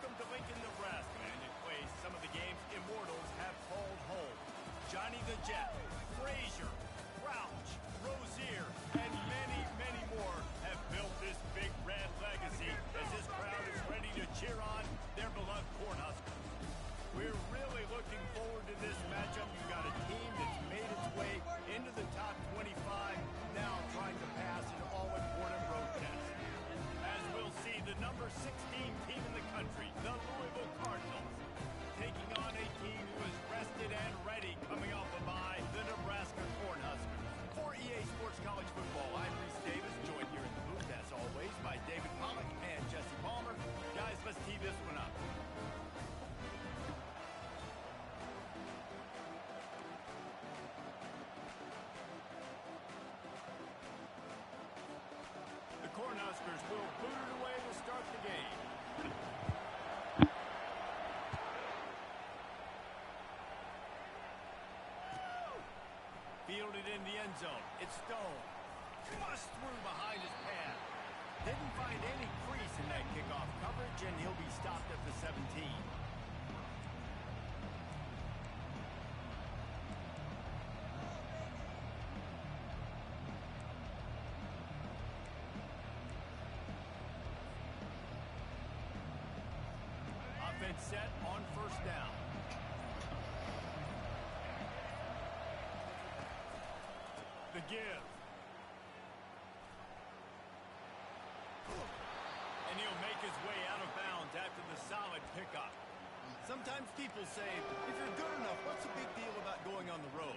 Welcome to Lincoln, Nebraska, and in place some of the game's immortals have called home. Johnny the Jet, Frazier, Crouch, Rozier, and many, many more have built this big red legacy as this crowd is ready to cheer on their beloved Cornhuskers. We're really looking forward to this matchup. You've got a team that's made its way into the top 25, now trying to pass an all-important road test. As we'll see, the number 16 team in the country, the Louisville Cardinals, taking on a team who is rested and ready coming off a bye, the Nebraska Cornhuskers. For EA Sports College Football, I'm Reese Davis, joined here in the booth, as always, by David Pollock and Jesse Palmer. Guys, let's tee this one up. The Cornhuskers will boot it away to start the game. Fielded in the end zone. It's Stone. Thrust through behind his pad. Didn't find any crease in that kickoff coverage, and he'll be stopped at the 17. Offense set on first down. The give. And he'll make his way out of bounds after the solid pickup. Sometimes people say, if you're good enough, what's the big deal about going on the road?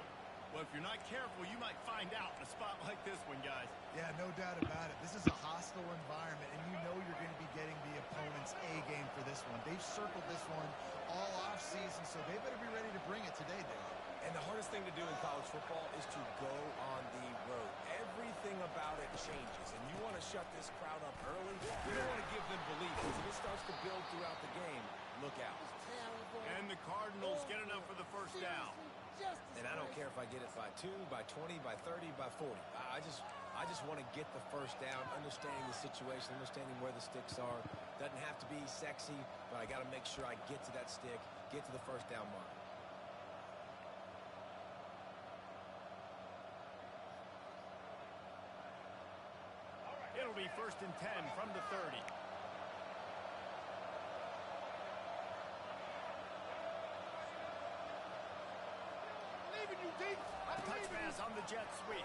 Well, if you're not careful, you might find out in a spot like this one, guys. Yeah, no doubt about it. This is a hostile environment, and you know you're going to be getting the opponent's A game for this one. They've circled this one all offseason, so they better be ready to bring it today, Dave. And the hardest thing to do in college football is to go on the road. Everything about it changes, and you want to shut this crowd up early. You don't want to give them belief, because if it starts to build throughout the game, look out. And the Cardinals get enough for the first down. And I don't care if I get it by 2, by 20, by 30, by 40. I just want to get the first down, understanding the situation, understanding where the sticks are. Doesn't have to be sexy, but I got to make sure I get to that stick, get to the first down mark. It'll be 1st and 10 from the 30. Touch pass on the jet sweep.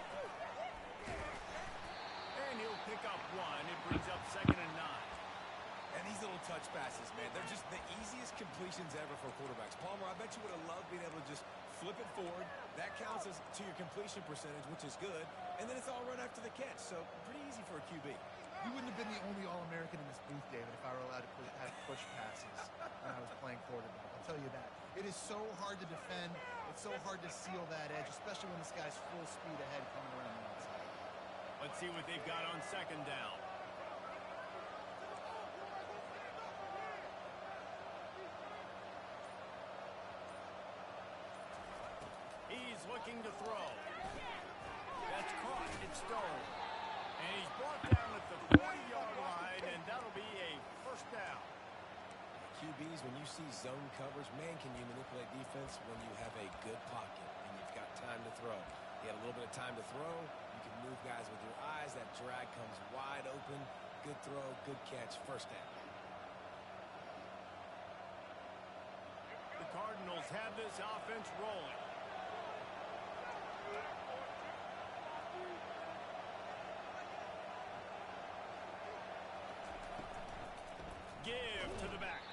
And he'll pick up one. It brings up 2nd and 9. And these little touch passes, man, they're just the easiest completions ever for quarterbacks. Palmer, I bet you would have loved being able to just flip it forward. That counts as to your completion percentage, which is good. And then it's all run after the catch. So pretty easy for a QB. You wouldn't have been the only All-American in this booth, David, if I were allowed to have push passes when I was playing quarterback. I'll tell you that. It is so hard to defend. It's so hard to seal that edge, especially when this guy's full speed ahead coming around the outside. Let's see what they've got on 2nd down. He's looking to throw. That's caught. It's Stone. And he's brought down at the 40-yard line, and that'll be a first down. QBs, when you see zone coverage, man, can you manipulate defense when you have a good pocket and you've got time to throw. You had a little bit of time to throw. You can move guys with your eyes. That drag comes wide open. Good throw, good catch, first down. The Cardinals have this offense rolling. Give to the back.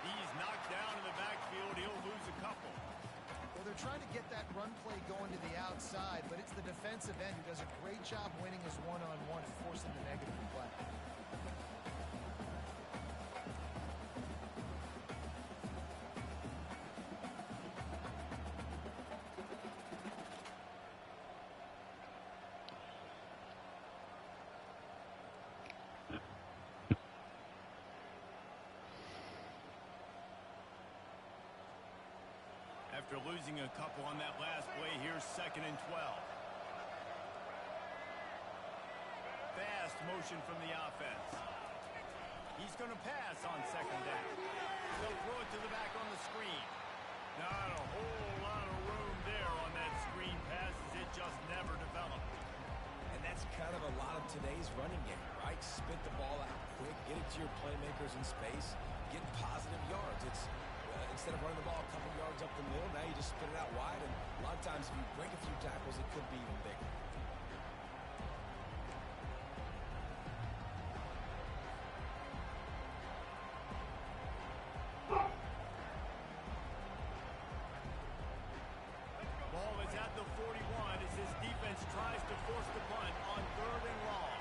He's knocked down in the backfield. He'll lose a couple. Well, they're trying to get that run play going to the outside, but it's the defensive end who does a great job winning his one-on-one and forcing the negative play. After losing a couple on that last play, here's 2nd and 12. Fast motion from the offense. He's going to pass on second down. They'll throw it to the back on the screen. Not a whole lot of room there on that screen pass as it just never developed. And that's kind of a lot of today's running game, right? Spit the ball out quick, get it to your playmakers in space, get positive yards. It's instead of running the ball a couple yards up the middle, now you just spit it out wide, and a lot of times if you break a few tackles, it could be even bigger. Ball is at the 41 as his defense tries to force the punt on 3rd and long.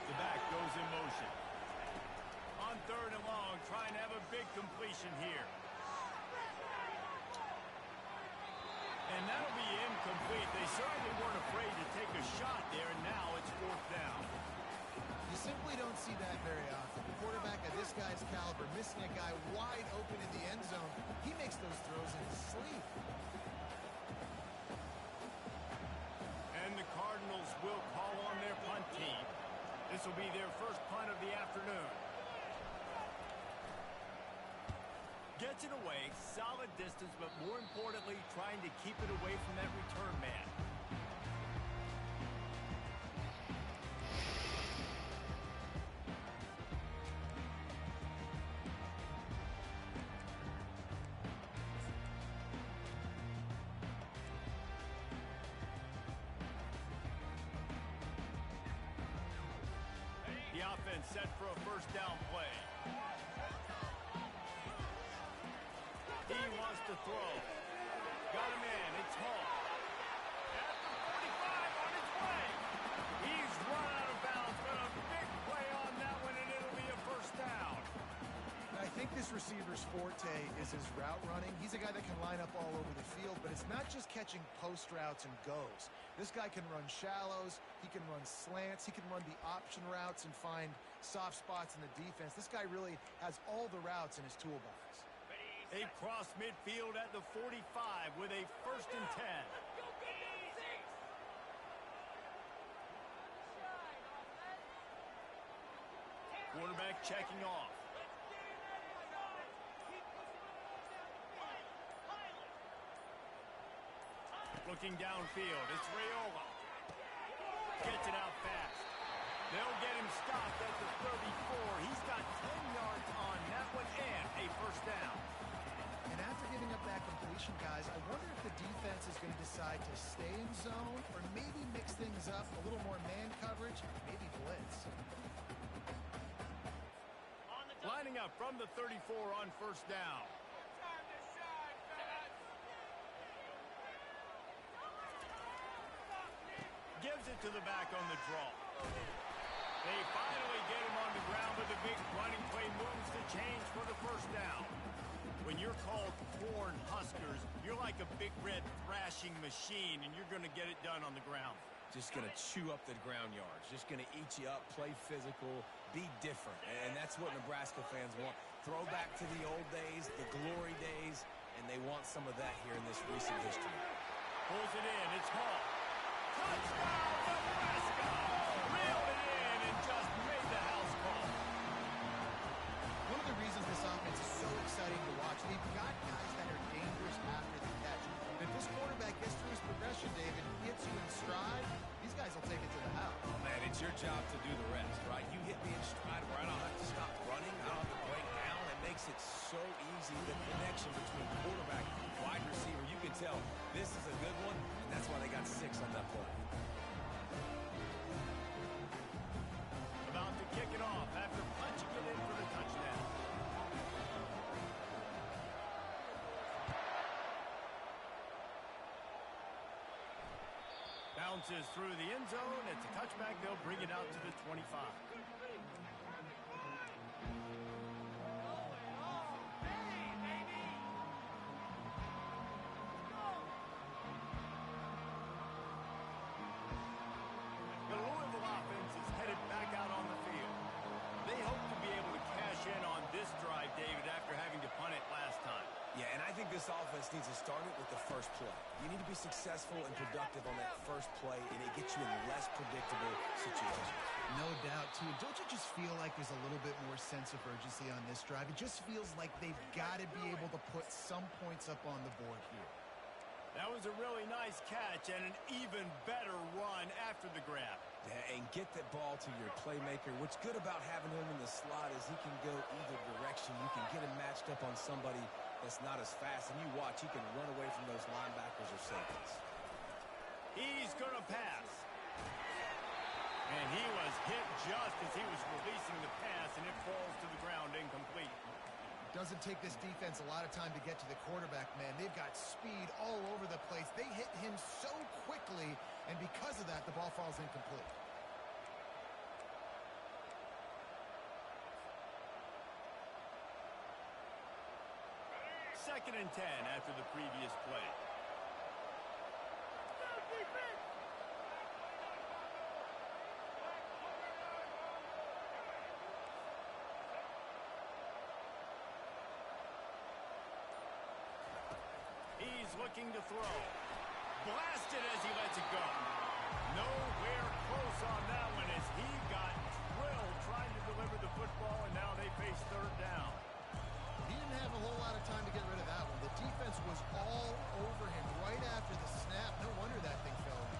The back goes in motion. On 3rd and long, trying to have a big completion here. And that'll be incomplete. They certainly weren't afraid to take a shot there, and now it's 4th down. You simply don't see that very often. A quarterback of this guy's caliber missing a guy wide open in the end zone. He makes those throws in his sleep. And the Cardinals will call on their punt team. This will be their first punt of the afternoon. Gets it away, solid distance, but more importantly, trying to keep it away from that return man. The offense set for a first down play. He wants to throw. Got him in. It's Hall. At the 45 on his way. He's run out of bounds, but a big play on that one, and it'll be a first down. I think this receiver's forte is his route running. He's a guy that can line up all over the field, but it's not just catching post routes and goes. This guy can run shallows, he can run slants, he can run the option routes and find soft spots in the defense. This guy really has all the routes in his toolbox. They cross midfield at the 45 with a 1st and 10. Quarterback checking off. Looking downfield, it's Raiola. Gets it out fast. They'll get him stopped at the 34. He's got 10 yards on that one and a first down. And after giving up that completion, guys, I wonder if the defense is going to decide to stay in zone or maybe mix things up, a little more man coverage, maybe blitz. Lining up from the 34 on first down. Gives it to the back on the draw. They finally get him on the ground, but the big running play moves the change for the first down. When you're called Corn Huskers, you're like a big red thrashing machine, and you're going to get it done on the ground. Just going to chew up the ground yards. Just going to eat you up, play physical, be different. And that's what Nebraska fans want. Throw back to the old days, the glory days, and they want some of that here in this recent history. Pulls it in. It's Hall. Touchdown, Nebraska! Reeled it in and just made the house call. One of the reasons this offense is so exciting to watch, they've got guys that are dangerous after the catch. And if this quarterback gets through his progression, David, hits you in stride, these guys will take it to the house. Oh, man, it's your job to do the rest, right? You hit me in stride where I don't have to stop running, I don't have to break down. It makes it so easy, the connection between quarterback and wide receiver. You can tell this is a good one, and that's why they got 6 on that play. About to kick it off after punching it in for the touchdown. Bounces through the end zone. It's a touchback. They'll bring it out to the 25. The Louisville offense is headed back out on the field. They hope to be able to cash in on this drive, David, after having to punt it last time. Yeah, and I think this offense needs to start it with the first play. You need to be successful and productive on that first play, and it gets you in less predictable situations. No doubt, too. Don't you just feel like there's a little bit more sense of urgency on this drive? It just feels like they've got to be able to put some points up on the board here. That was a really nice catch and an even better run after the grab. Yeah, and get that ball to your playmaker. What's good about having him in the slot is he can go either direction. You can get him matched up on somebody that's not as fast, and you watch, he can run away from those linebackers or safeties. He's going to pass. And he was hit just as he was releasing the pass, and it falls to the ground incomplete. Doesn't take this defense a lot of time to get to the quarterback, man. They've got speed all over the place. They hit him so quickly, and because of that, the ball falls incomplete. Second and 10 after the previous play. He's looking to throw. Blasted as he lets it go. Nowhere close on that one as he got drilled trying to deliver the football, and now they face third down. He didn't have a whole lot of time to get rid of that one. The defense was all over him right after the snap. No wonder that thing fell in.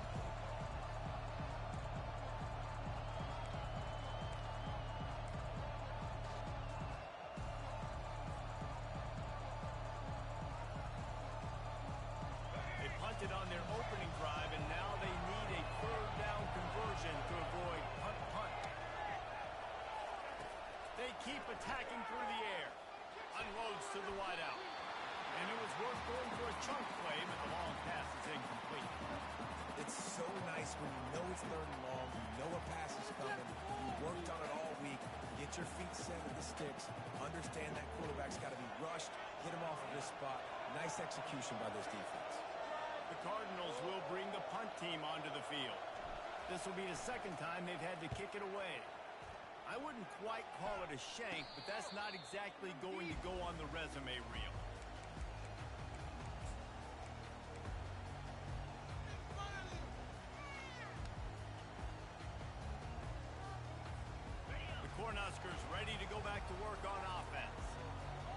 They punted on their opening drive, and now they need a third down conversion to avoid punt. They keep attacking through the air. Unloads to the wideout. And it was worth going for a chunk play, but the long pass is incomplete. It's so nice when you know it's third and long, you know a pass is coming, you worked on it all week, get your feet set at the sticks, understand that quarterback's got to be rushed, hit him off of this spot. Nice execution by this defense. The Cardinals will bring the punt team onto the field. This will be the second time they've had to kick it away. I wouldn't quite call it a shank, but that's not exactly going to go on the resume reel. The Cornhuskers ready to go back to work on offense.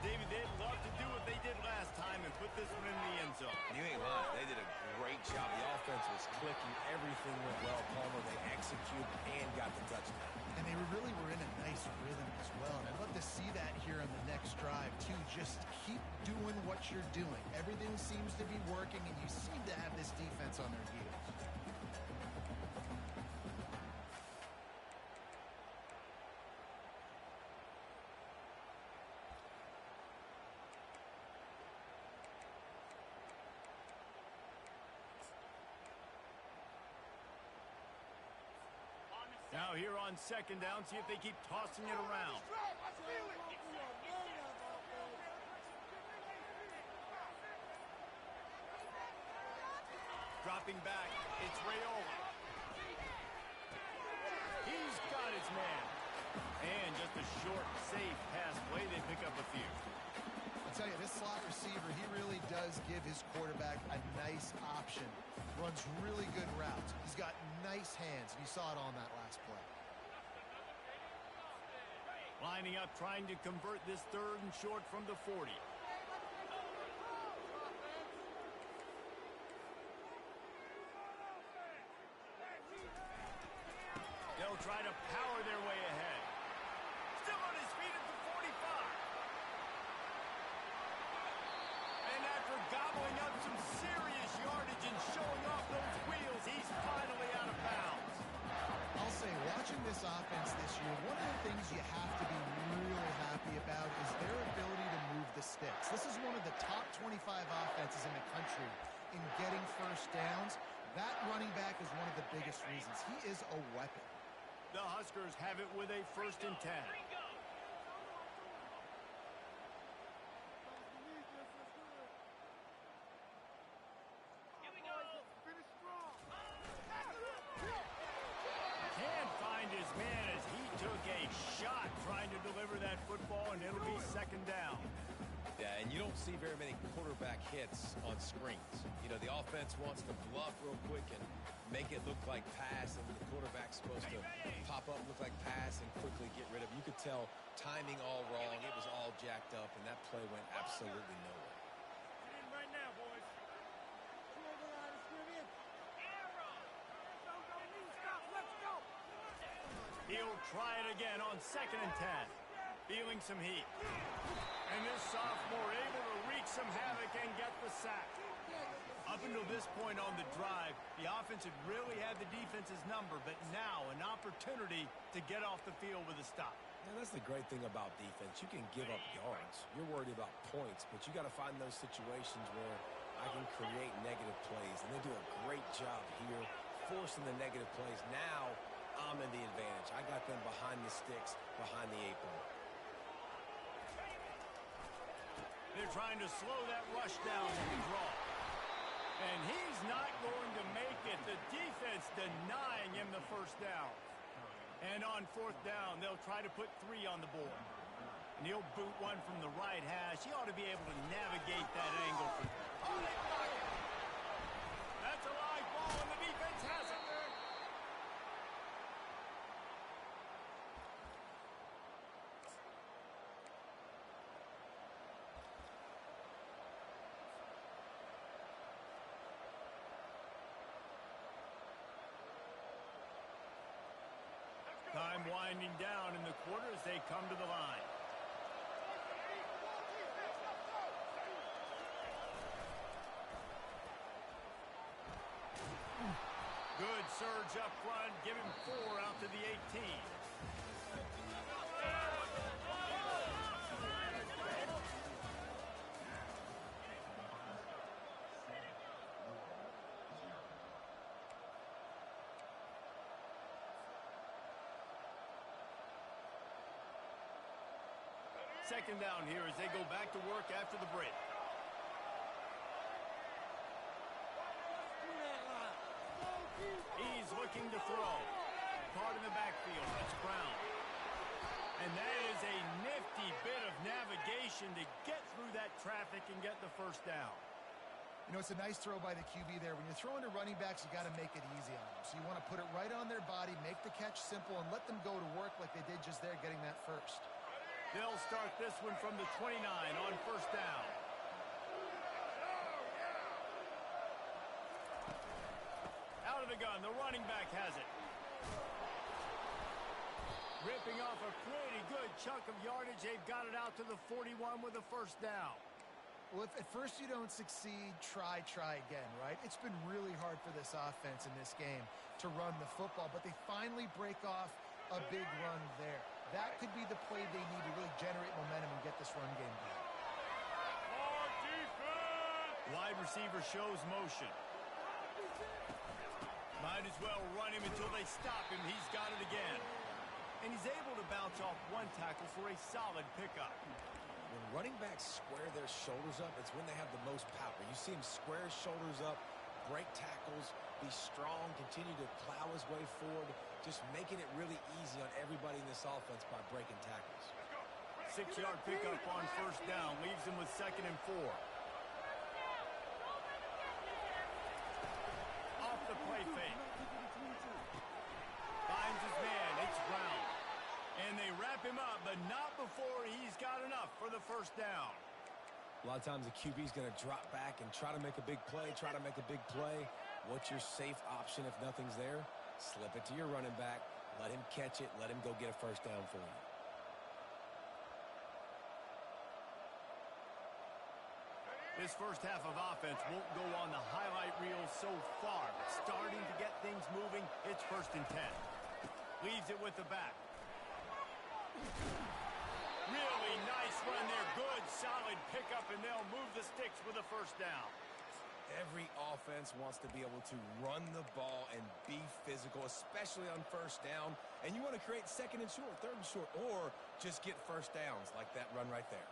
David, they'd love to do what they did last time and put this one in the end zone. You ain't lying. They did a great job. The offense was clicking. Everything went well. Palmer, they executed and got the touchdown. And they really were in a nice rhythm as well. And I'd love to see that here on the next drive, too. Just keep doing what you're doing. Everything seems to be working, and you seem to have this defense on their heels. Now here on second down, see if they keep tossing it around. Dropping back, it's Raiola. He's got his man. And just a short, safe pass play, they pick up a few. I'll tell you, this slot receiver, he really does give his quarterback a nice option. Runs really good routes. He's got nice hands. You saw it on that last play. Lining up, trying to convert this third and short from the 40. They'll try to power their way ahead. Still on his feet at the 45. And after gobbling up some serious yardage and showing off those wheels, he's finally out of bounds. I'll say, watching this offense this year, one of the things you have to be really happy about is their ability to move the sticks. This is one of the top 25 offenses in the country in getting first downs. That running back is one of the biggest reasons. He is a weapon. The Huskers have it with a 1st and 10. Can't find his man as he took a shot trying to deliver that football, and it'll be second down. Yeah, and you don't see very many quarterback hits on screens. You know, the offense wants to bluff real quick and make it look like pass, and the quarterback's supposed to pop up, look like pass, and quickly get rid of it. You could tell timing all wrong. It was all jacked up, and that play went absolutely nowhere. Get in right now, boys. He'll try it again on 2nd and 10. Feeling some heat. And this sophomore able to wreak some havoc and get the sack. Up until this point on the drive, the offense had really had the defense's number, but now an opportunity to get off the field with a stop. Yeah, that's the great thing about defense. You can give up yards. You're worried about points, but you got to find those situations where I can create negative plays, and they do a great job here forcing the negative plays. Now I'm in the advantage. I got them behind the sticks, behind the 8-ball. They're trying to slow that rush down with the draw. And he's not going to make it. The defense denying him the first down. And on 4th down, they'll try to put 3 on the board. And he'll boot one from the right hash. He ought to be able to navigate that angle. Oh, they block it. That's a live ball, and the defense has it. Time winding down in the quarter as they come to the line. Good surge up front. Give him 4 out to the 18. Second down here as they go back to work after the break. He's looking to throw. Caught in the backfield. That's Brown. And that is a nifty bit of navigation to get through that traffic and get the first down. You know, it's a nice throw by the QB there. When you're throwing to running backs, you got to make it easy on them. So you want to put it right on their body, make the catch simple, and let them go to work like they did just there, getting that first. They'll start this one from the 29 on 1st down. Out of the gun, the running back has it. Ripping off a pretty good chunk of yardage. They've got it out to the 41 with a 1st down. Well, if at first you don't succeed, try again, right? It's been really hard for this offense in this game to run the football, but they finally break off a big run there. That could be the play they need to really generate momentum and get this run game going. Wide receiver shows motion. Might as well run him until they stop him. He's got it again. And he's able to bounce off one tackle for a solid pickup. When running backs square their shoulders up, it's when they have the most power. You see him square his shoulders up, break tackles, be strong, continue to plow his way forward, just making it really easy on everybody in this offense by breaking tackles. 6-yard pickup on 1st down, leaves him with 2nd and 4. Off the play fake. Finds his man, it's Brown. And they wrap him up, but not before he's got enough for the 1st down. A lot of times the QB's going to drop back and try to make a big play, What's your safe option if nothing's there? Slip it to your running back, let him catch it, let him go get a 1st down for you. This first half of offense won't go on the highlight reel so far, but starting to get things moving, it's 1st and 10. Leaves it with the back. Really nice run there. Good, solid pickup, and they'll move the sticks with a 1st down. Every offense wants to be able to run the ball and be physical, especially on 1st down. And you want to create 2nd and short, 3rd and short, or just get 1st downs like that run right there.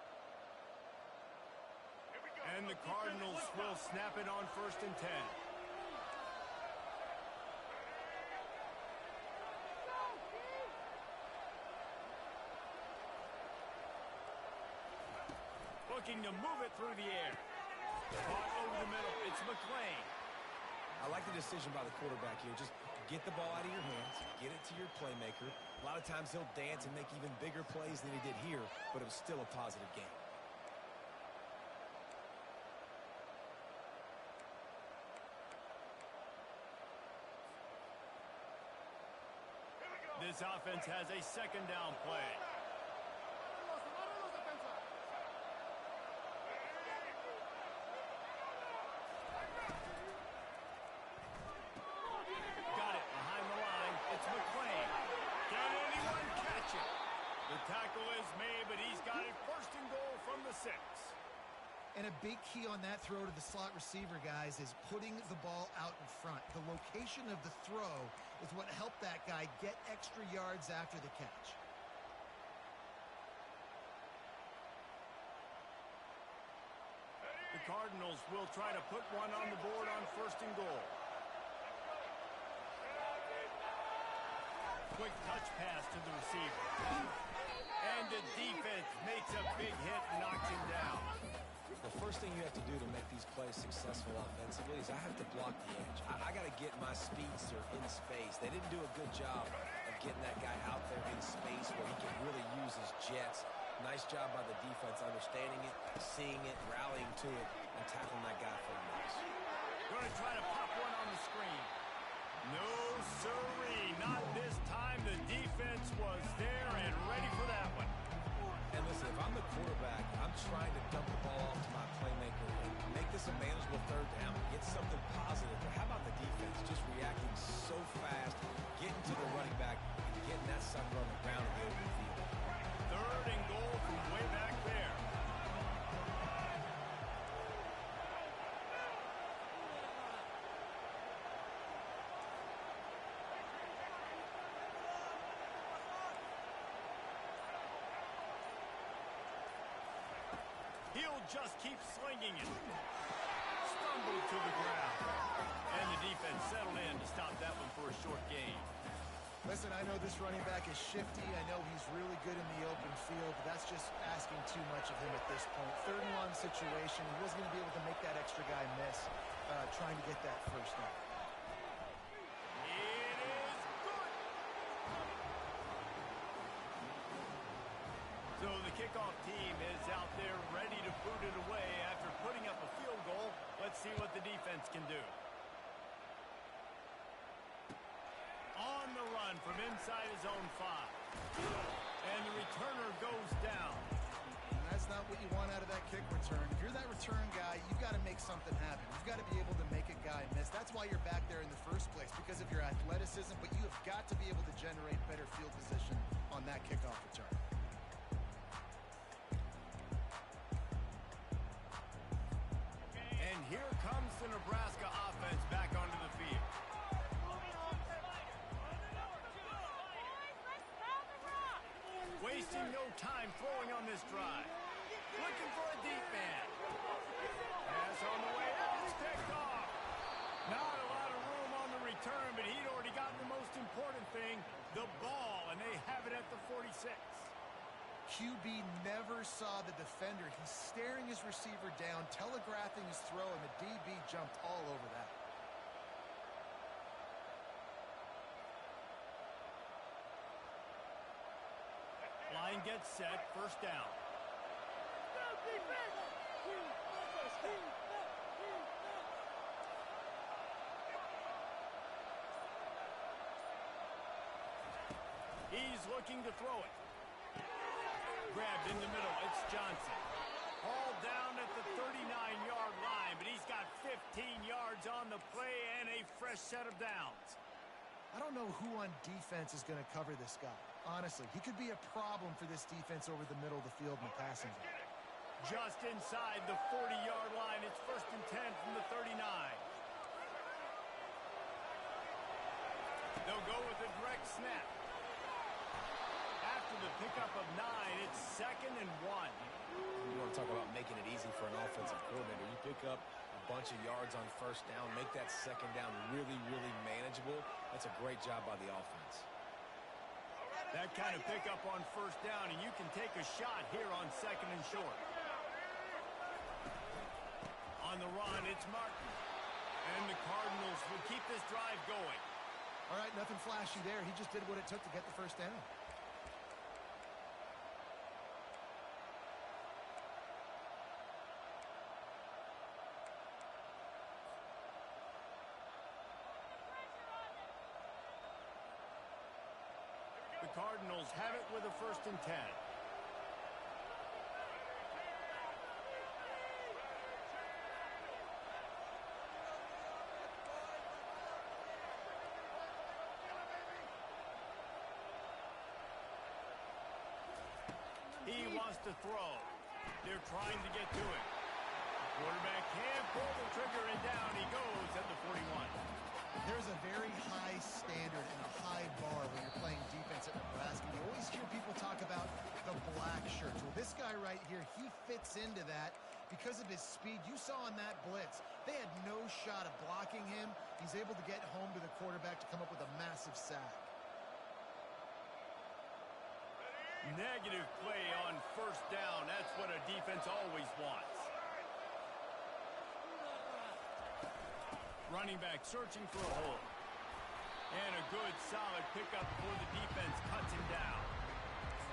And the Cardinals will snap it on 1st and 10. looking to move it through the air. Caught over the middle. It's McClain. I like the decision by the quarterback here. Just get the ball out of your hands, get it to your playmaker. A lot of times he'll dance and make even bigger plays than he did here, but it was still a positive game. This offense has a second down play. Got it behind the line. It's McClain. Can anyone catch it? The tackle is made, but he's got it first and goal from the 6. And a big key on that throw to the slot receiver, guys, is putting the ball out in front. The location of the throw is what helped that guy get extra yards after the catch. The Cardinals will try to put one on the board on first and goal. Quick touch pass to the receiver. And the defense makes a big hit and knocks him down. The first thing you have to do to make these plays successful offensively is I have to block the edge. I got to get my speedster in space. They didn't do a good job of getting that guy out there in space where he can really use his jets. Nice job by the defense understanding it, seeing it, rallying to it, and tackling that guy for a loss. Going to try to pop one on the screen. No, sirree. Not this time. The defense was there and ready for that one. And listen, if I'm the quarterback, I'm trying to dump the ball off to my playmaker and make this a manageable third down, get something positive. But how about the defense just reacting so fast, getting to the running back, and getting that sucker on the ground in the open field? Third and goal from way back there. He'll just keep slinging it. Stumbled to the ground. And the defense settled in to stop that one for a short gain. Listen, I know this running back is shifty. I know he's really good in the open field, but that's just asking too much of him at this point. Third and long situation. He wasn't going to be able to make that extra guy miss trying to get that first down. It is good. So the kickoff team is out there ready to boot it away after putting up a field goal. Let's see what the defense can do. On the run from inside his own 5. And the returner goes down. And that's not what you want out of that kick return. If you're that return guy, you've got to make something happen. You've got to be able to make a guy miss. That's why you're back there in the first place, because of your athleticism, but you have got to be able to generate better field position on that kickoff return. And here comes the Nebraska offense back onto the field. Wasting no time throwing on this drive. Looking for a deep man. Pass on the way out. It's picked off. Not a lot of room on the return, but he'd already gotten the most important thing, the ball, and they have it at the 46. QB never saw the defender. He's staring his receiver down, telegraphing his throw, and the DB jumped all over that. Line gets set, first down. He's looking to throw it. Grabbed in the middle, it's Johnson. Hauled down at the 39-yard line, but he's got 15 yards on the play and a fresh set of downs. I don't know who on defense is going to cover this guy. Honestly, he could be a problem for this defense over the middle of the field in the passing game. Just inside the 40-yard line, it's first and 10 from the 39. They'll go with a direct snap. After the pickup of 9, it's second and 1. You want to talk about making it easy for an offensive coordinator. You pick up a bunch of yards on first down, make that second down really, really manageable. That's a great job by the offense. That kind of pickup on first down, and you can take a shot here on second and short. On the run, it's Martin. And the Cardinals will keep this drive going. All right, nothing flashy there. He just did what it took to get the first down. The Cardinals have it with a 1st and 10. He wants to throw. They're trying to get to it. Quarterback can't pull the trigger, and down he goes at the 41. There's a very high standard and a high bar when you're playing defense at Nebraska. You always hear people talk about the black shirts. Well, this guy right here, he fits into that because of his speed. You saw on that blitz, they had no shot of blocking him. He's able to get home to the quarterback to come up with a massive sack. Negative play on 1st down. That's what a defense always wants. Running back searching for a hole. And a good, solid pickup for the defense. Cuts him down.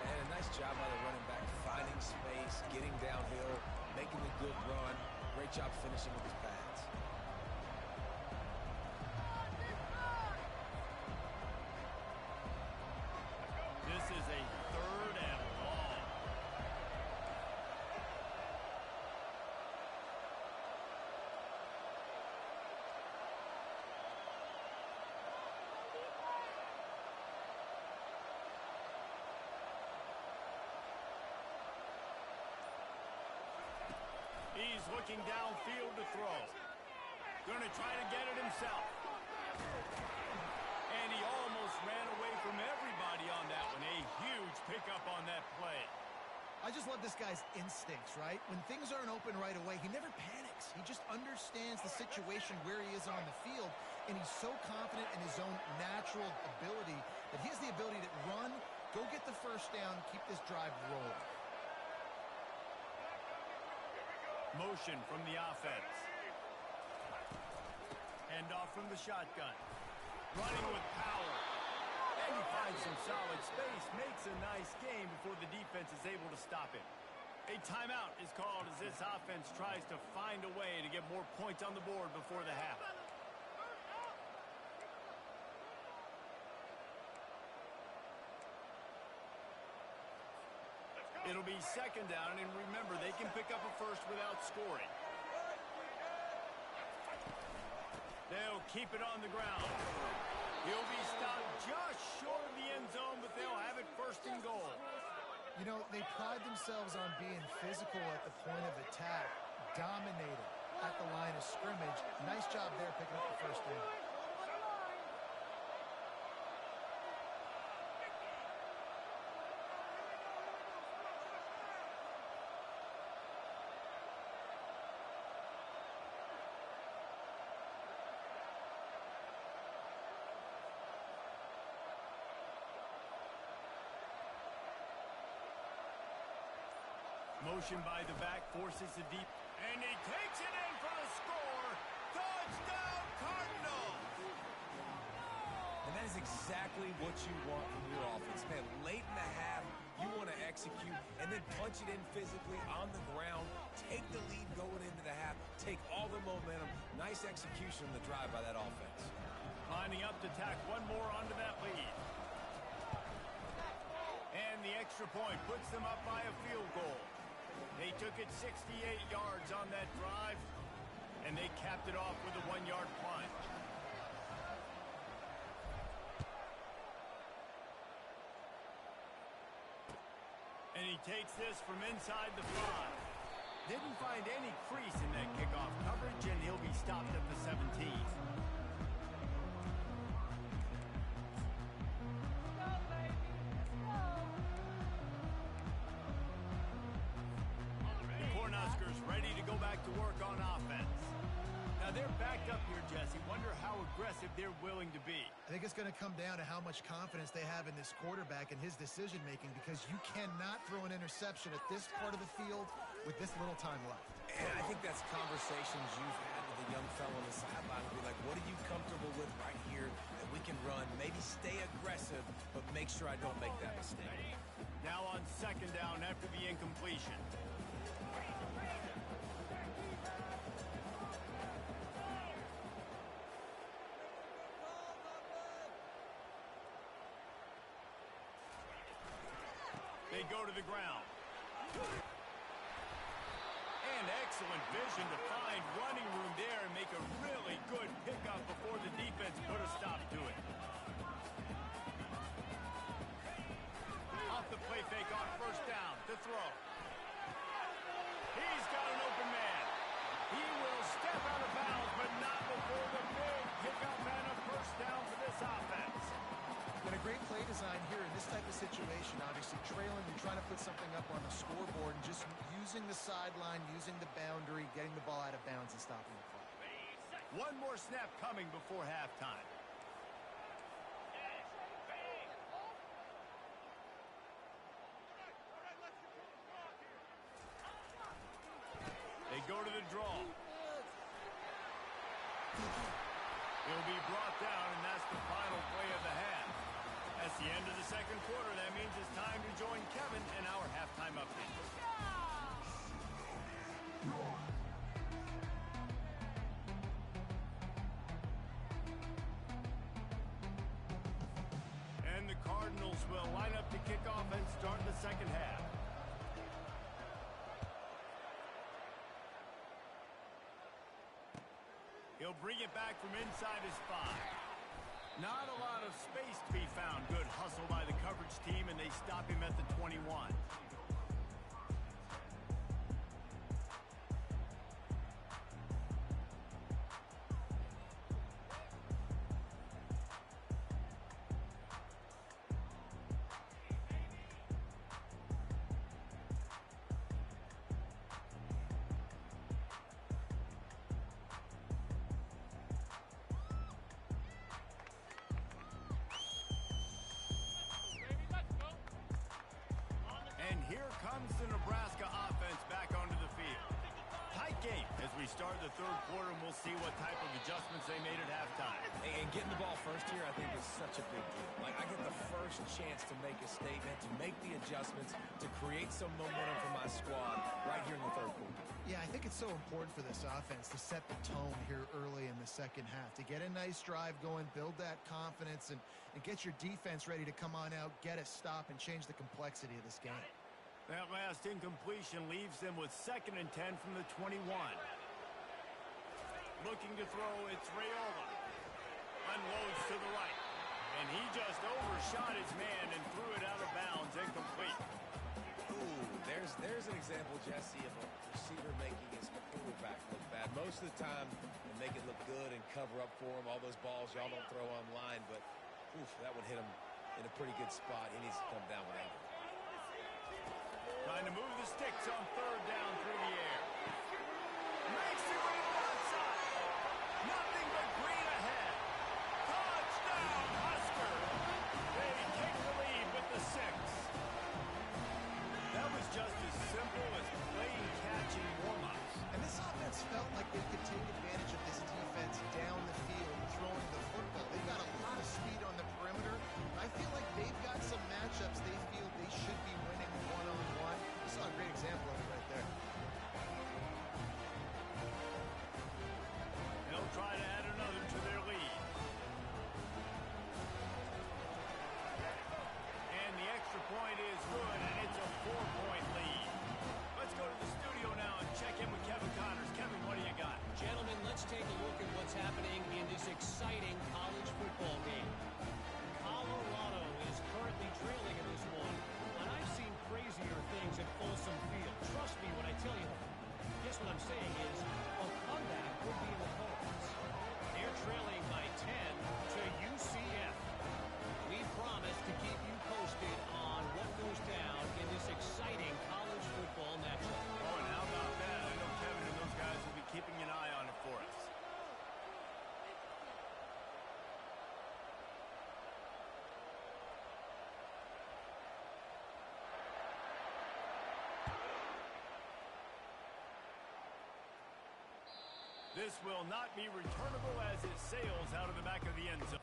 And a nice job by the running back, finding space, getting downhill, making a good run. Great job finishing with his pads. This is a 3rd and long. He's looking downfield to throw. Going to try to get it himself. And he almost ran away from everybody on that one. A huge pickup on that play. I just love this guy's instincts, right? When things aren't open right away, he never panics. He just understands the situation where he is on the field, and he's so confident in his own natural ability that he has the ability to run, go get the 1st down, keep this drive rolling. Motion from the offense. Hand off from the shotgun. Running with power. And he finds some solid space. Makes a nice game before the defense is able to stop him. A timeout is called as this offense tries to find a way to get more points on the board before the half. It'll be 2nd down, and remember, they can pick up a 1st without scoring. They'll keep it on the ground. He'll be stopped just short of the end zone, but they'll have it 1st and goal. You know, they pride themselves on being physical at the point of attack, dominated at the line of scrimmage. Nice job there picking up the 1st down. Motion by the back, forces the deep, and he takes it in for the score. Touchdown, Cardinals! And that is exactly what you want from your offense. Man, late in the half, you want to execute and then punch it in physically on the ground, take the lead going into the half, take all the momentum. Nice execution on the drive by that offense. Lining up to tack one more onto that lead. And the extra point puts them up by a field goal. They took it 68 yards on that drive, and they capped it off with a 1-yard plunge. And he takes this from inside the 5. Didn't find any crease in that kickoff coverage, and he'll be stopped at the 17. Ready to go back to work on offense. Now they're backed up here, Jesse. Wonder how aggressive they're willing to be. I think it's going to come down to how much confidence they have in this quarterback and his decision-making, because you cannot throw an interception at this part of the field with this little time left. And I think that's conversations you've had with a young fellow on the sideline. Be like, what are you comfortable with right here that we can run? Maybe stay aggressive, but make sure I don't make that mistake. Now on second down after the incompletion. They go to the ground. And excellent vision to find running room there and make a really good pickup before the defense put a stop to it. Off the play fake on first down to throw. He's got an open man. He will step out of bounds, but not before the big pickup and a first down for this offense. And a great play design here in this type of situation. Obviously trailing and trying to put something up on the scoreboard and just using the sideline, using the boundary, getting the ball out of bounds and stopping the clock. One more snap coming before halftime. They go to the draw. He'll be brought down, and that's the final play of the half. That's the end of the second quarter. That means it's time to join Kevin in our halftime update. And the Cardinals will line up to kick off and start the second half. He'll bring it back from inside his 5. Not a lot of space to be found. Good hustle by the coverage team, and they stop him at the 21. And here comes the Nebraska offense back onto the field. Tight game as we start the third quarter, and we'll see what type of adjustments they made at halftime. And getting the ball first here, I think, is such a big deal. Like, I get the first chance to make a statement, to make the adjustments, to create some momentum for my squad right here in the third quarter. Yeah, I think it's so important for this offense to set the tone here early in the second half, to get a nice drive going, build that confidence, and get your defense ready to come on out, get a stop, and change the complexity of this game. That last incompletion leaves them with 2nd and 10 from the 21. Looking to throw, it's Raiola. Unloads to the right. And he just overshot his man and threw it out of bounds, incomplete. Ooh, there's an example, Jesse, of a receiver making his quarterback look bad. Most of the time, they make it look good and cover up for him. All those balls y'all don't throw online, but oof, that would hit him in a pretty good spot. He needs to come down with that. Trying to move the sticks on third down through the air. Makes it way outside. Nothing but green ahead. Touchdown, Husker. They take the lead with the 6. That was just as simple as playing catching warm-ups. And this offense felt like they could take advantage of this defense down the field, throwing the football. They've got a lot of speed on the perimeter. I feel like they've got some matchups they feel they should be winning one-on-one. We saw a great example of it right there. They'll try to add another to their lead. This will not be returnable as it sails out of the back of the end zone.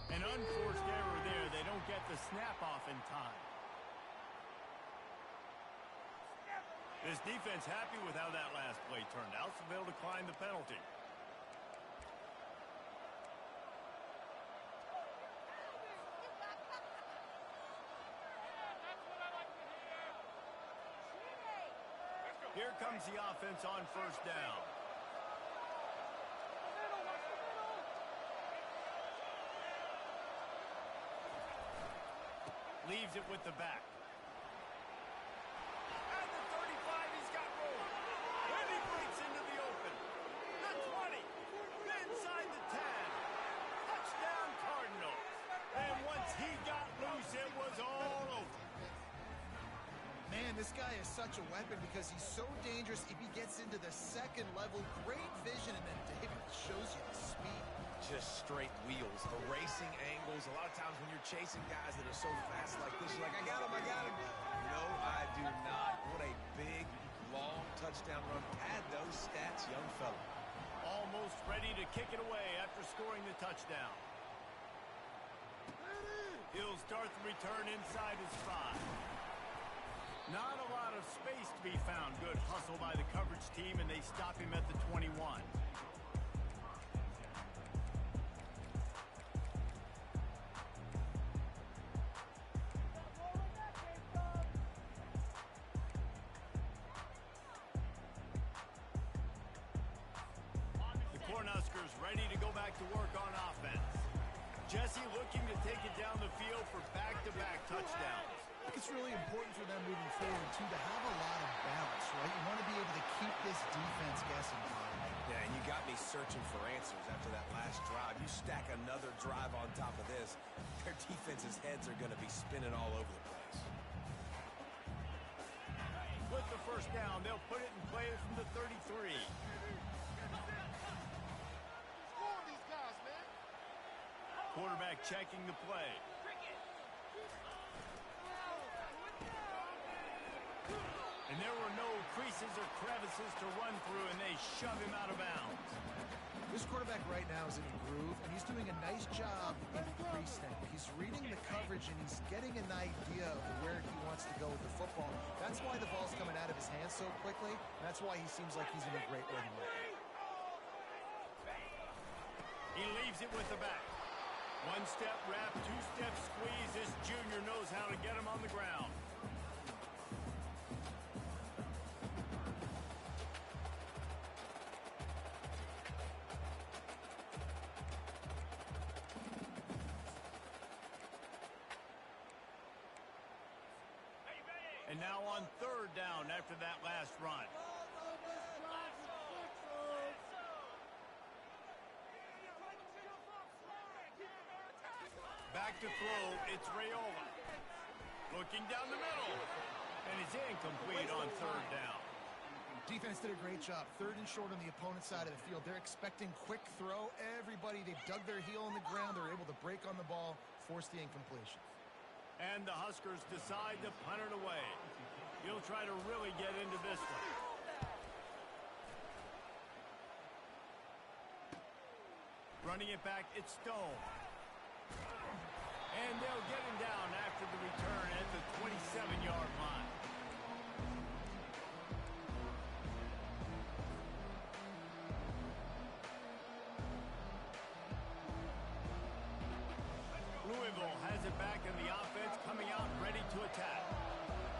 An unforced error there. They don't get the snap off in time. This defense happy with how that last play turned out, so they'll decline the penalty. Here comes the offense on first down. Leaves it with the back. At the 35, he's got room. And he breaks into the open. The 20. Inside the 10. Touchdown, Cardinals. And once he got loose, it was all over. Man, this guy is such a weapon because he's so dangerous if he gets into the second level. Great vision, and then David shows you the speed. Just straight wheels, erasing angles. A lot of times when you're chasing guys that are so fast like this, you're like, I got him. No, I do not. What a big, long touchdown run. Pad those stats, young fella. Almost ready to kick it away after scoring the touchdown. He'll start the return inside his 5. Not a lot of space to be found. Good hustle by the coverage team, and they stop him at the 21. The Cornhuskers ready to go back to work on offense. Jesse looking to take it down the field for back-to-back touchdowns. I think it's really important for them moving forward, too, to have a lot of balance, right? You want to be able to keep this defense guessing. Yeah, and you got me searching for answers after that last drive. You stack another drive on top of this, their defense's heads are going to be spinning all over the place. With the first down, they'll put it in play from the 33. Quarterback checking the play. And there were no creases or crevices to run through, and they shove him out of bounds. This quarterback right now is in a groove, and he's doing a nice job in pre-snap. He's reading the coverage, and he's getting an idea of where he wants to go with the football. That's why the ball's coming out of his hands so quickly, and that's why he seems like he's in a great rhythm right now. He leaves it with the back. One-step wrap, two-step squeeze. This junior knows how to get him on the ground. And now on third down after that last run. Back to throw, it's Raiola. Looking down the middle. And it's incomplete on third down. Defense did a great job. Third and short on the opponent's side of the field. They're expecting quick throw. Everybody, they've dug their heel in the ground. They're able to break on the ball, force the incompletion. And the Huskers decide to punt it away. He'll try to really get into this one. Running it back, it's Stone. And they'll get him down after the return at the 27-yard line. Louisville has it back in the offense, coming out ready to attack.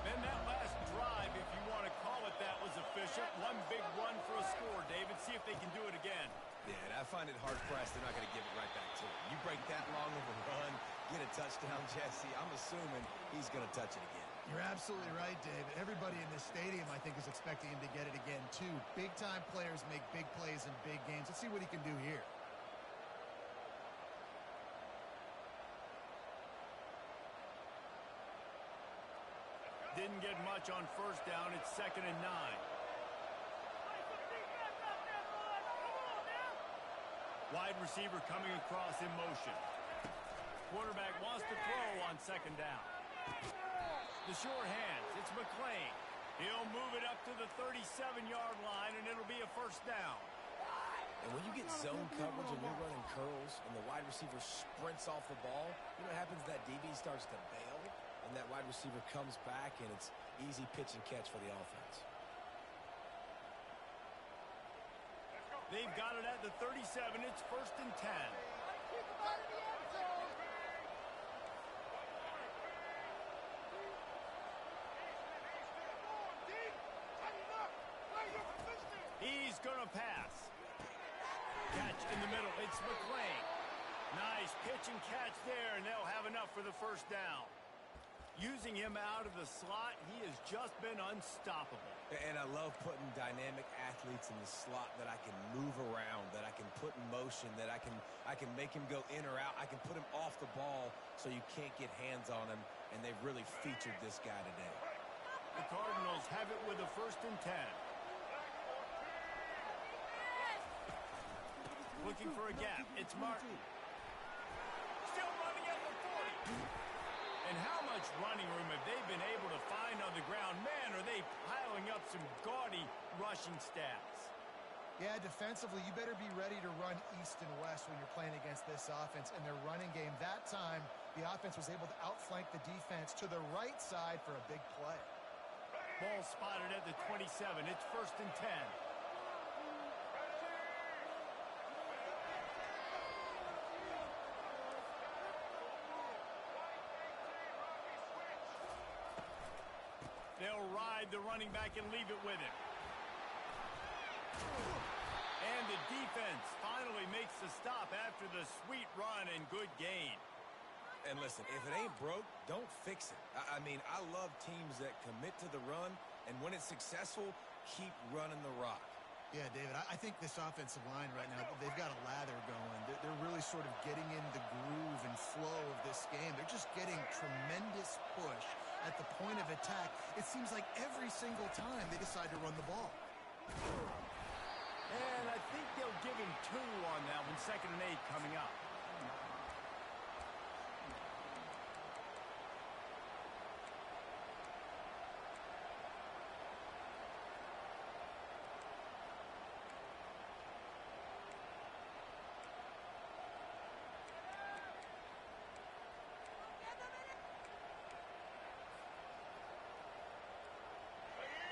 Then that last drive, if you want to call it that, was efficient. One big run for a score, David. See if they can do it again. Yeah, and I find it hard-pressed they're not going to give it right back to him. You break that long of a run, get a touchdown, Jesse, I'm assuming he's going to touch it again. You're absolutely right, David. Everybody in this stadium, I think, is expecting him to get it again, too. Big-time players make big plays in big games. Let's see what he can do here. Didn't get much on first down. It's 2nd and 9. Wide receiver coming across in motion. Quarterback wants to throw on 2nd down. The short hands. It's McClain. He'll move it up to the 37-yard line, and it'll be a first down. And when you get zone coverage and you're running curls and the wide receiver sprints off the ball, you know what happens? That DB starts to bail, and that wide receiver comes back, and it's easy pitch and catch for the offense. They've got it at the 37. It's 1st and 10. He's going to pass. Catch in the middle. It's McClain. Nice pitch and catch there, and they'll have enough for the first down. Using him out of the slot, he has just been unstoppable. And I love putting dynamic athletes in the slot that I can move around, that I can put in motion, that I can make him go in or out. I can put him off the ball so you can't get hands on him, and they've really featured this guy today. The Cardinals have it with a 1st and 10. Looking for a gap. It's Martin. Still running at the 40. And how much running room have they been able to find on the ground? Man, are they piling up some gaudy rushing stats. Yeah, defensively, you better be ready to run east and west when you're playing against this offense and their running game. That time, the offense was able to outflank the defense to the right side for a big play. Ball spotted at the 27. It's 1st and 10. They'll ride the running back and leave it with him. And the defense finally makes the stop after the sweet run and good gain. And listen, if it ain't broke, don't fix it. I mean, I love teams that commit to the run, and when it's successful, keep running the rock. Yeah, David, I think this offensive line right now, they've got a lather going. They're really sort of getting in the groove and flow of this game. They're just getting tremendous push at the point of attack. It seems like every single time they decide to run the ball. And I think they'll give him 2 on that one. 2nd and 8 coming up.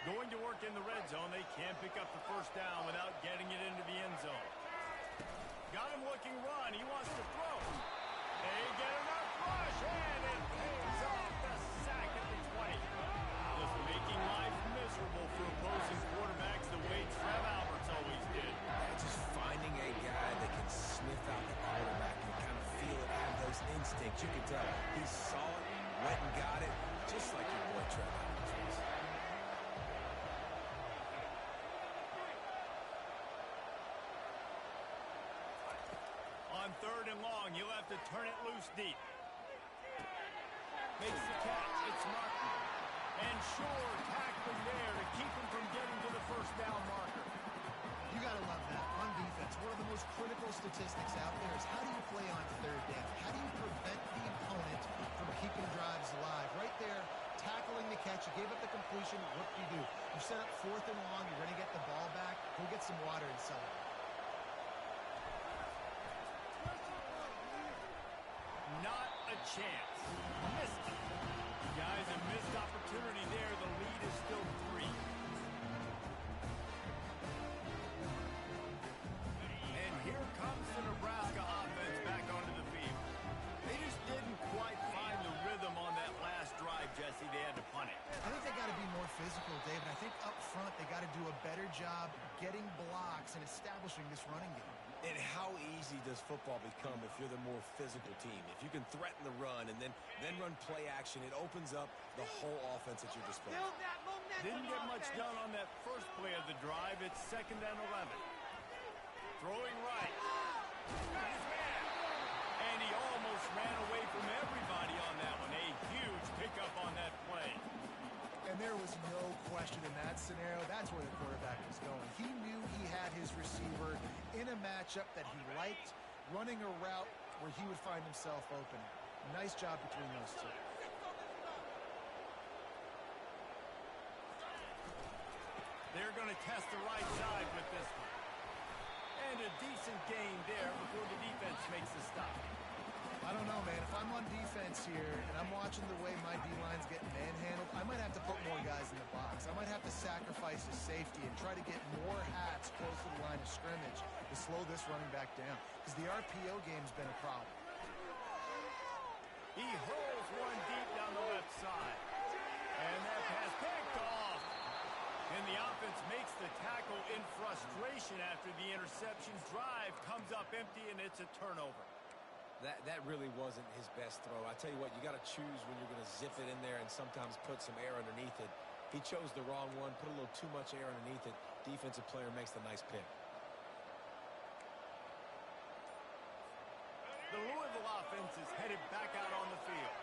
Going to work in the red zone. They can't pick up the 1st down without getting it into the end zone. Got him looking run. He wants to throw. They get enough rush, and it pays off the sack at the 20. Just making life miserable for opposing quarterbacks the way Trev Alberts always did. Just finding a guy that can sniff out the quarterback and kind of feel it, have those instincts. You can tell he saw it, went and got it, just like your boy Trev Alberts was. On 3rd and long, you'll have to turn it loose deep. Makes the catch. It's Martin. And sure, tackling there to keep him from getting to the 1st down marker. You got to love that. On defense, one of the most critical statistics out there is how do you play on 3rd down? How do you prevent the opponent from keeping drives alive? Right there, tackling the catch. You gave up the completion. What do? You set up 4th and long. You're going to get the ball back. Go get some water and celebrate. Not a chance. Missed it. Guys, a missed opportunity there. The lead is still 3. And here comes the Nebraska offense back onto the field. They just didn't quite find the rhythm on that last drive, Jesse. They had to punt it. I think they got to be more physical, David. I think up front they got to do a better job getting blocks and establishing this running game. And how easy does football become if you're the more physical team? If you can threaten the run and then run play action, it opens up the whole offense at your disposal. Didn't get much done on that first play of the drive. It's 2nd and 11. Throwing right. And he almost ran away from everybody on that one. A huge pickup on that play. And there was no question in that scenario. That's where the quarterback was going. He knew he had his receiver in a matchup that he liked, running a route where he would find himself open. Nice job between those two. They're going to test the right side with this one. And a decent gain there before the defense makes the stop. I don't know, man. If I'm on defense here and I'm watching the way my D-line's getting manhandled, I might have to put more guys in the box. I might have to sacrifice his safety and try to get more hats close to the line of scrimmage to slow this running back down, because the RPO game's been a problem. He hurls one deep down the left side. And that pass picked off. And the offense makes the tackle in frustration after the interception. Drive comes up empty, and it's a turnover. That really wasn't his best throw. I tell you what, you got to choose when you're going to zip it in there and sometimes put some air underneath it. He chose the wrong one, put a little too much air underneath it. Defensive player makes the nice pick. The Louisville offense is headed back out on the field.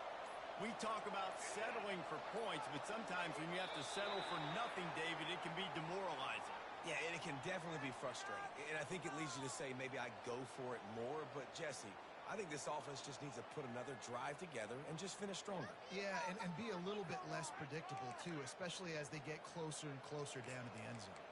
We talk about settling for points, but sometimes when you have to settle for nothing, David, it can be demoralizing. Yeah, and it can definitely be frustrating. And I think it leads you to say maybe I go for it more. But, Jesse, I think this offense just needs to put another drive together and just finish stronger. Yeah, and be a little bit less predictable, too, especially as they get closer and closer down to the end zone.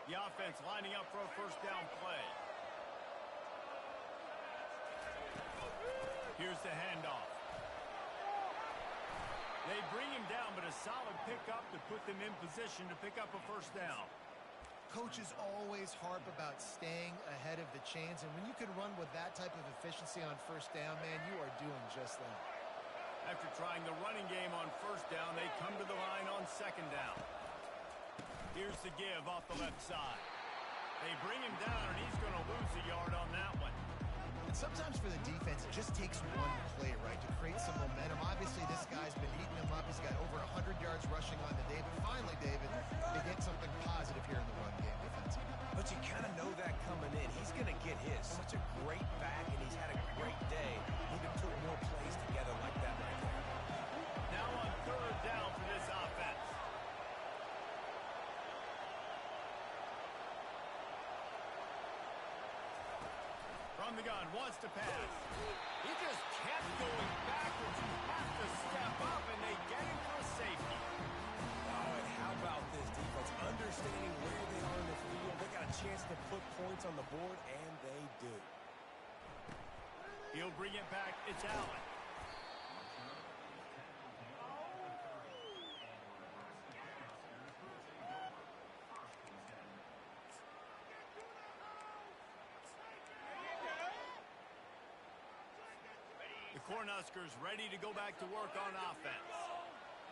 The offense lining up for a first down play. Here's the handoff. They bring him down, but a solid pickup to put them in position to pick up a first down. Coaches always harp about staying ahead of the chains, and when you can run with that type of efficiency on first down, man, you are doing just that. After trying the running game on first down, they come to the line on second down. Here's the give off the left side. They bring him down, and he's going to lose a yard on that one. And sometimes for the defense, it just takes one play, right, to create some momentum. Obviously, this guy's been eating him up. He's got over 100 yards rushing on the day. But finally, David, they get something positive here in the run game defensively. But you kind of know that coming in. He's going to get his. Such a great back, and he's had a great day. Need to put more plays together like that right there. Now on third down for this offense. From the gun, wants to pass. He just kept going backwards. You have to step up, and they get him for a safety. Oh, and how about this defense? Understanding where they are in the field. They got a chance to put points on the board, and they do. He'll bring it back. It's Allen. The Cornhuskers ready to go back to work on offense.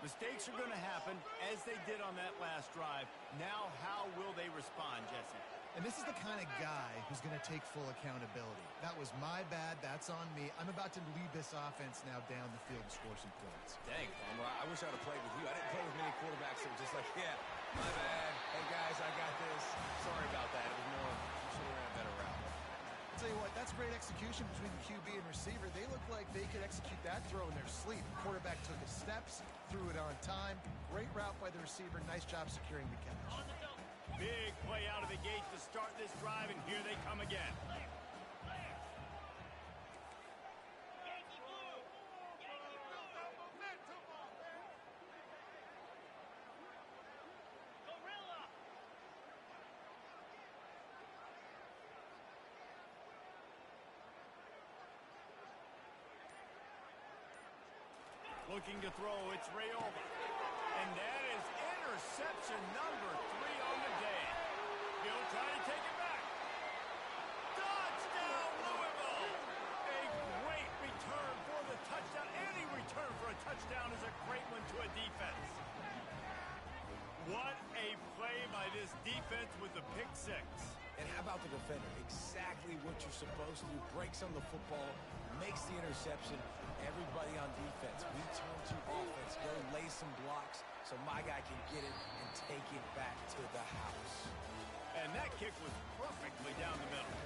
Mistakes are going to happen, as they did on that last drive. Now, how will they respond, Jesse? And this is the kind of guy who's going to take full accountability. That was my bad. That's on me. I'm about to lead this offense now down the field and score some points. Dang, Palmer, I wish I would have played with you. I didn't play with many quarterbacks that were just like, yeah, my bad. Hey, guys, I got this. Sorry about that. It was more, you should have ran a better route. I'll tell you what, that's great execution between the QB and receiver. They look like they could execute that throw in their sleep. The quarterback took his steps, threw it on time. Great route by the receiver. Nice job securing the catch. Big play out of the gate to start this drive, and here they come again. Looking to throw, it's Rayola. And that is interception number 3 on the day. He'll try to take it back. Touchdown, Louisville! A great return for the touchdown. Any return for a touchdown is a great one to a defense. What a play by this defense with the pick six. And how about the defender? Exactly what you're supposed to do. Breaks on the football, makes the interception. Everybody on defense, we turn to offense. Go lay some blocks so my guy can get it and take it back to the house. And that kick was perfectly down the middle.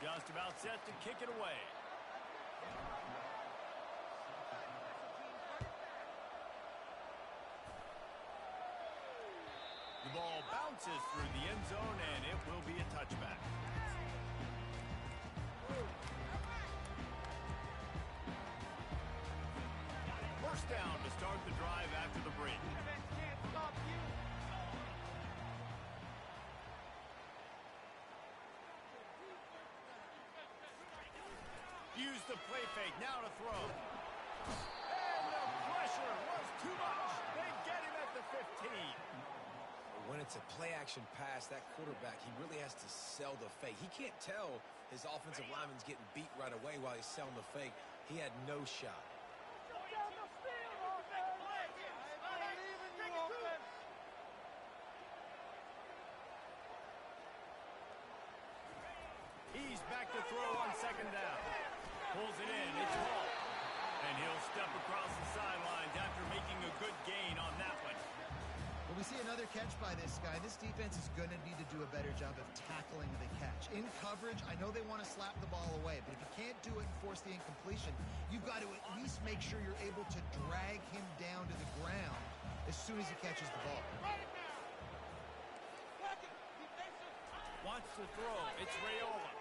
Just about set to kick it away. The ball bounces through the end zone, and it will be a touchback. First down to start the drive after the break. Use the play fake, now to throw. And the pressure was too much. They get him at the 15. When it's a play-action pass, that quarterback, he really has to sell the fake. He can't tell his offensive lineman's getting beat right away while he's selling the fake. He had no shot. He's back to throw on second down. Pulls it in, it's Hall. And he'll step across the sidelines after making a good gain on that one. Well, we see another catch by this guy. This defense is going to need to do a better job of tackling the catch. In coverage, I know they want to slap the ball away, but if you can't do it and force the incompletion, you've got to at least make sure you're able to drag him down to the ground as soon as he catches the ball. Wants to throw, it's Rayola.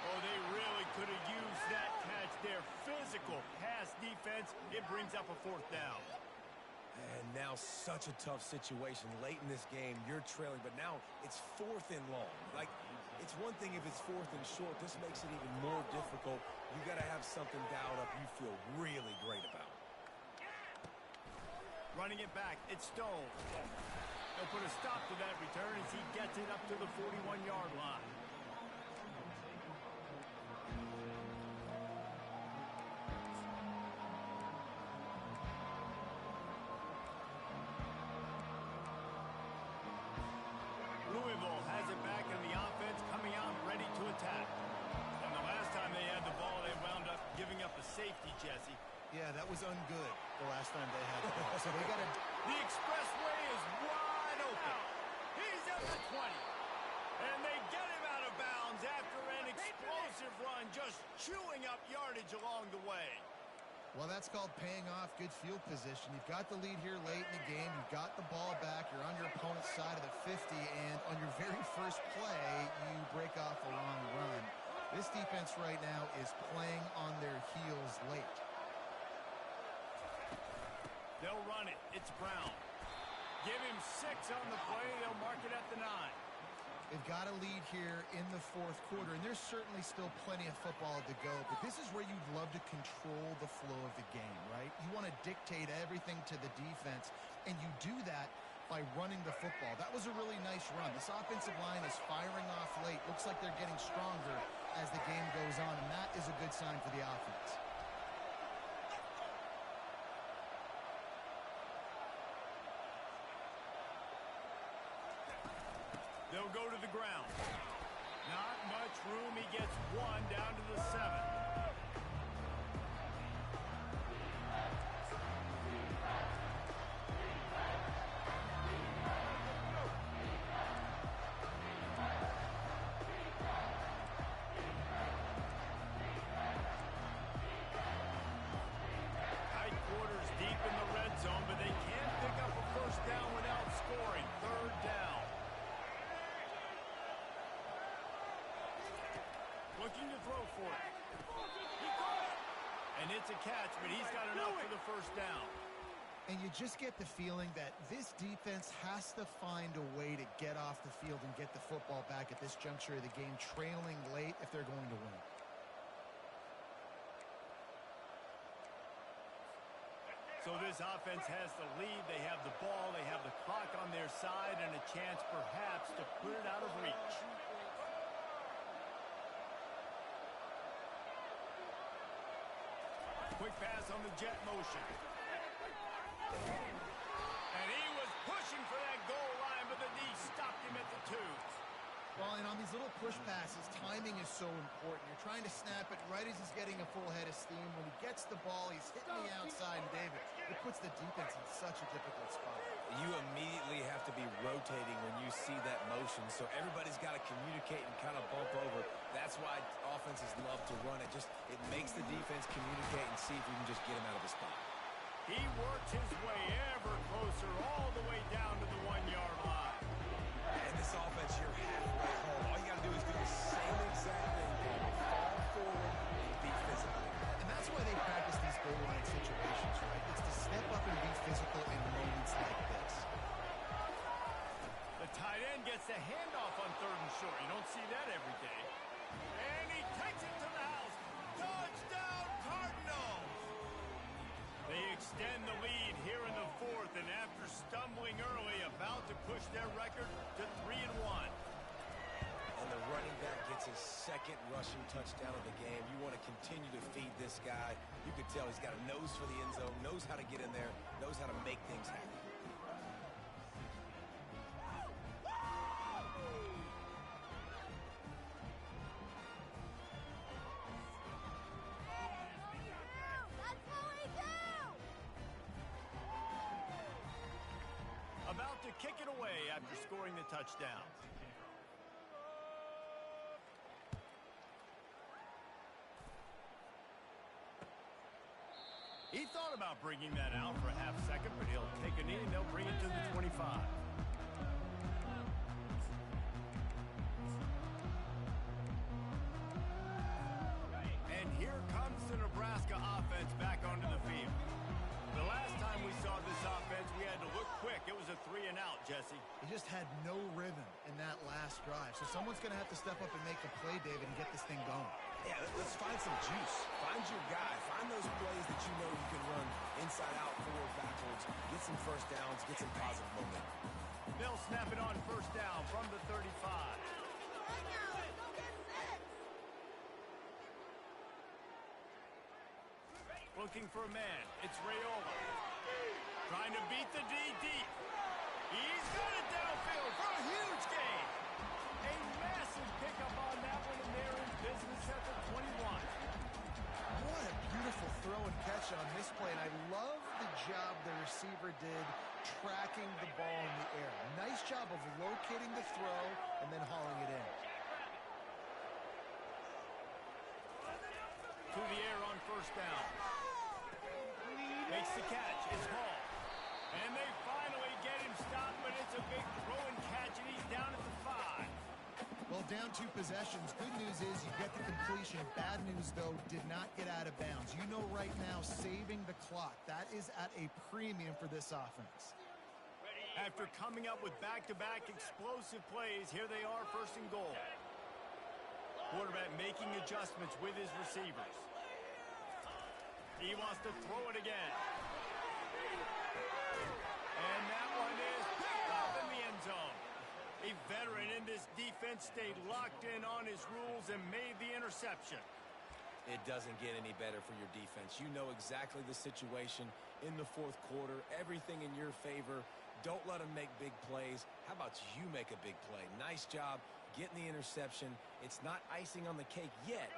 Oh, they really could have used that catch there. Physical pass defense. It brings up a fourth down. And now such a tough situation. Late in this game, you're trailing, but now it's 4th and long. Like, it's one thing if it's 4th and short. This makes it even more difficult. You got to have something dialed up you feel really great about. Running it back, it's Stone. They'll put a stop to that return as he gets it up to the 41-yard line. Louisville has it back in the offense, coming out ready to attack. And the last time they had the ball, they wound up giving up a safety, Jesse. Yeah, that was ungood the last time they had the ball. So they got to... The expressway is wide open. He's at the 20. And they get him out of bounds after an explosive run, just chewing up yardage along the way. Well, that's called paying off good field position. You've got the lead here late in the game. You've got the ball back. You're on your opponent's side of the 50. And on your very first play, you break off a long run. This defense right now is playing on their heels late. They'll run it. It's Brown. Give him 6 on the play. They'll mark it at the 9. They've got a lead here in the 4th quarter, and there's certainly still plenty of football to go, but this is where you'd love to control the flow of the game, right? You want to dictate everything to the defense, and you do that by running the football. That was a really nice run. This offensive line is firing off late. Looks like they're getting stronger as the game goes on, and that is a good sign for the offense. They'll go to the ground. Not much room. He gets 1 down to the 7. Tight quarters deep in the red zone, but they can't pick up a first down without scoring. 3rd down. Looking to throw for it. He caught it. And it's a catch, but he's got enough for the first down. And you just get the feeling that this defense has to find a way to get off the field and get the football back at this juncture of the game, trailing late if they're going to win. So this offense has the lead. They have the ball. They have the clock on their side and a chance perhaps to put it out of reach. Quick pass on the jet motion. And he was pushing for that goal line, but the D stopped him at the 2. Well, and on these little push passes, timing is so important. You're trying to snap it right as he's getting a full head of steam. When he gets the ball, he's hitting the outside, and David, it puts the defense in such a difficult spot. You immediately have to be rotating when you see that motion, so everybody's got to communicate and kind of bump over. That's why offenses love to run it. It makes the defense communicate and see if you can just get him out of the spot. He works his way ever closer all the way down to the 1-yard line. And this offense, you're halfway home. All you got to do is do the same exact thing. Fall forward and be physical. And that's why they practice these goal line situations, right? It's to step up and be physical in moments like this. The tight end gets the handoff on 3rd and short. You don't see that every day. And he takes it to the house. Touchdown, Cardinals! They extend the lead here in the 4th, and after stumbling early, about to push their record to 3-1. And the running back gets his 2nd rushing touchdown of the game. You want to continue to feed this guy. You could tell he's got a nose for the end zone, knows how to get in there, knows how to make things happen. About to kick it away after scoring the touchdown. He thought about bringing that out for a half second, but he'll take a knee and they'll bring it to the 25. And here comes the Nebraska offense back onto the field. The last time we saw this offense had no rhythm in that last drive. So someone's going to have to step up and make a play, David, and get this thing going. Yeah, let's find some juice. Find your guy. Find those plays that you know you can run inside out, forward, backwards. Get some first downs. Get some positive momentum. They'll snap it on first down from the 35. Looking for a man. It's Raiola. Trying to beat the D deep. He's got it downfield for a huge gain. A massive pickup on that one, and they're in business at the 21. What a beautiful throw and catch on this play, and I love the job the receiver did tracking the ball in the air. Nice job of locating the throw and then hauling it in. To the air on first down. Makes the catch. It's Hall. And they finally get him stopped, but it's a big throw and catch, and he's down at the 5. Well, down 2 possessions. Good news is you get the completion. Bad news, though, did not get out of bounds. You know right now, saving the clock, that is at a premium for this offense. After coming up with back-to-back explosive plays, here they are, first and goal. Quarterback making adjustments with his receivers. He wants to throw it again. And that one is picked up in the end zone. A veteran in this defense stayed locked in on his rules and made the interception. It doesn't get any better for your defense. You know exactly the situation in the fourth quarter. Everything in your favor. Don't let them make big plays. How about you make a big play? Nice job getting the interception. It's not icing on the cake yet,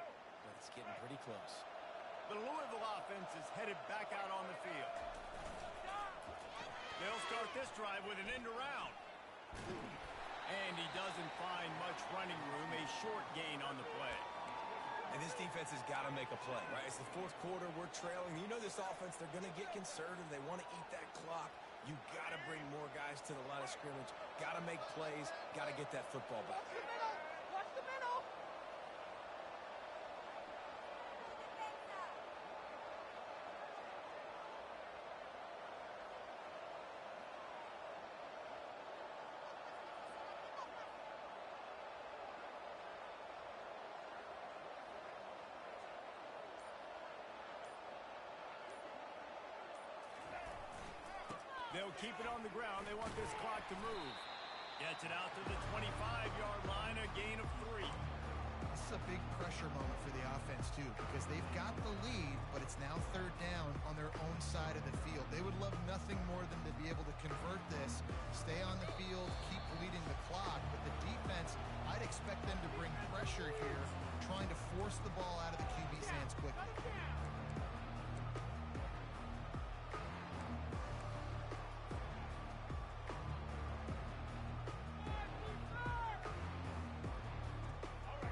but it's getting pretty close. The Louisville offense is headed back out on the field. They'll start this drive with an end around. And he doesn't find much running room, a short gain on the play. And this defense has got to make a play, right? It's the fourth quarter. We're trailing. You know this offense, they're going to get conservative. They want to eat that clock. You got to bring more guys to the line of scrimmage. Got to make plays. Got to get that football back. Watch the middle. They'll keep it on the ground. They want this clock to move. Gets it out to the 25-yard line, a gain of 3. This is a big pressure moment for the offense, too, because they've got the lead, but it's now third down on their own side of the field. They would love nothing more than to be able to convert this, stay on the field, keep bleeding the clock. But the defense, I'd expect them to bring pressure here, trying to force the ball out of the QB's hands quickly.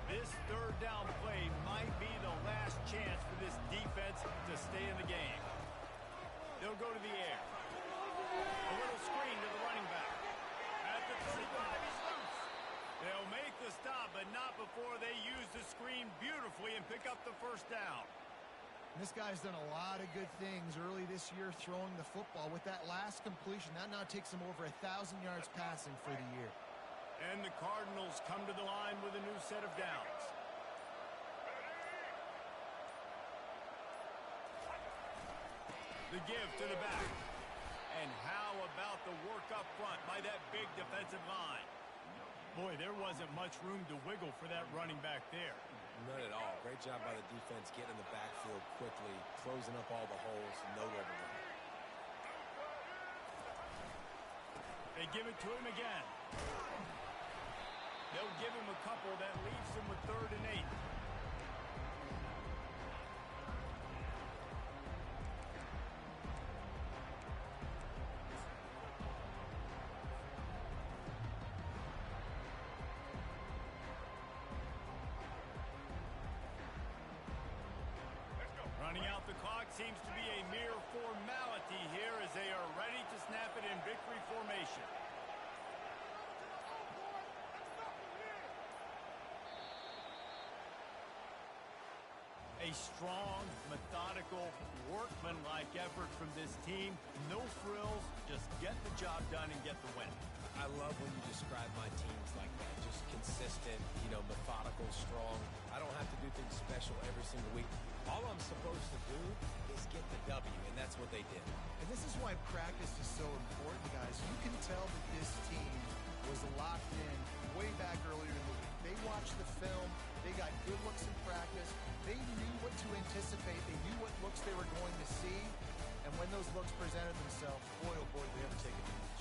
This third down play might be the last chance for this defense to stay in the game. They'll go to the air. A little screen to the running back. At the 35, he's loose. They'll make the stop, but not before they use the screen beautifully and pick up the first down. This guy's done a lot of good things early this year throwing the football. With that last completion, that now takes him over 1,000 yards passing for the year. And the Cardinals come to the line with a new set of downs. The give to the back. And how about the work up front by that big defensive line? Boy, there wasn't much room to wiggle for that running back there. None at all. Great job by the defense getting in the backfield quickly, closing up all the holes, no overrun. They give it to him again. They'll give him a couple that leaves him with 3rd and 8. Running out the clock seems to be a mere formality here as they are ready to snap it in victory formation. A strong, methodical, workmanlike effort from this team. No frills, just get the job done and get the win. I love when you describe my teams like that. Just consistent, methodical, strong. I don't have to do things special every single week. All I'm supposed to do is get the W, and that's what they did. And this is why practice is so important, guys. You can tell that this team was locked in way back earlier in the week. They watched the film. They got good looks in practice. They knew what to anticipate. They knew what looks they were going to see. And when those looks presented themselves, boy, oh boy, did they ever take it.